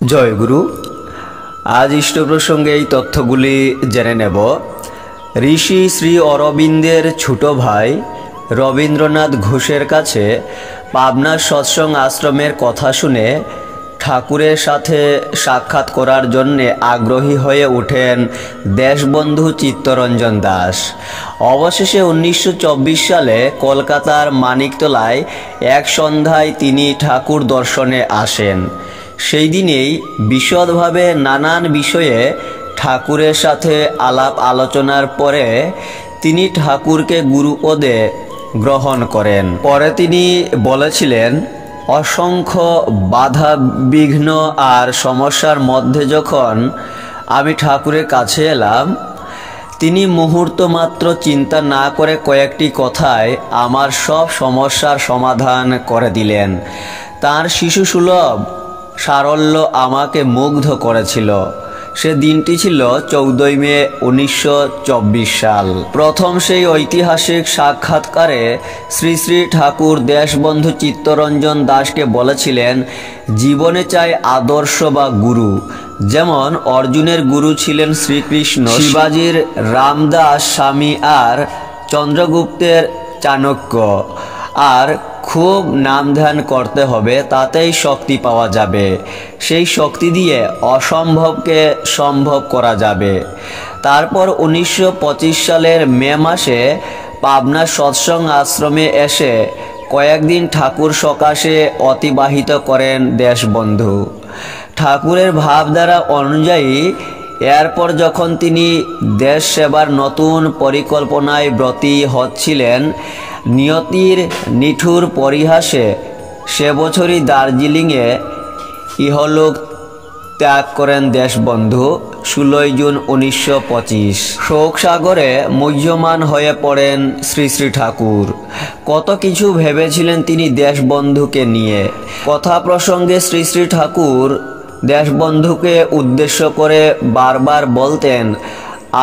জয় গুরু। আজ ইষ্ট প্রসঙ্গে এই তথ্যগুলি জেনে নেব। ঋষি শ্রী অরবিন্দের ছোট ভাই রবীন্দ্রনাথ ঘোষের কাছে পাবনার সৎসঙ্গ আশ্রমের কথা শুনে ঠাকুরের সাথে সাক্ষাৎ করার জন্যে আগ্রহী হয়ে ওঠেন দেশবন্ধু চিত্তরঞ্জন দাস। অবশেষে 1924 সালে কলকাতার মানিকতলায় এক সন্ধ্যায় তিনি ঠাকুর দর্শনে আসেন। সেই দিনেই বিশদভাবে নানান বিষয়ে ঠাকুরের সাথে আলাপ আলোচনার পরে তিনি ঠাকুরকে গুরুপদে গ্রহণ করেন। পরে তিনি বলেছিলেন, অসংখ্য বাধা বিঘ্ন আর সমস্যার মধ্যে যখন আমি ঠাকুরের কাছে এলাম, তিনি মুহূর্ত মাত্র চিন্তা না করে কয়েকটি কথায় আমার সব সমস্যার সমাধান করে দিলেন। তাঁর শিশুসুলভ সারল্য আমাকে মুগ্ধ করেছিল। সে দিনটি ছিল 14 মে 1924 সাল। প্রথম সেই ঐতিহাসিক সাক্ষাৎকারে শ্রী শ্রী ঠাকুর দেশবন্ধু চিত্তরঞ্জন দাসকে বলেছিলেন, জীবনে চাই আদর্শ বা গুরু। যেমন অর্জুনের গুরু ছিলেন শ্রীকৃষ্ণ, শিবাজির রামদাস স্বামী আর চন্দ্রগুপ্তের চাণক্য। আর খুব নাম ধ্যান করতে হবে, তাতেই শক্তি পাওয়া যাবে। সেই শক্তি দিয়ে অসম্ভবকে সম্ভব করা যাবে। তারপর 1925 সালের মে মাসে পাবনা সৎসঙ্গ আশ্রমে এসে কয়েকদিন ঠাকুর সকাশে অতিবাহিত করেন দেশবন্ধু। ঠাকুরের ভাবধারা অনুযায়ী এরপর যখন তিনি দেশ সেবার নতুন পরিকল্পনায় ব্রতী হচ্ছিলেন, নিয়তির নিঠুর পরিহাসে সে বছরই দার্জিলিংয়ে ইহলোক ত্যাগ করেন দেশবন্ধু। 16 জুন 1925 শোক সাগরে মুহ্যমান হয়ে পড়েন শ্রী শ্রী ঠাকুর। কত কিছু ভেবেছিলেন তিনি দেশবন্ধুকে নিয়ে। কথা প্রসঙ্গে শ্রী শ্রী ঠাকুর দেশবন্ধুকে উদ্দেশ্য করে বারবার বলতেন,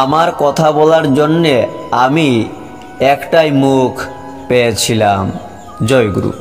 আমার কথা বলার জন্যে আমি একটাই মুখ পেয়েছিলাম। জয় গুরু।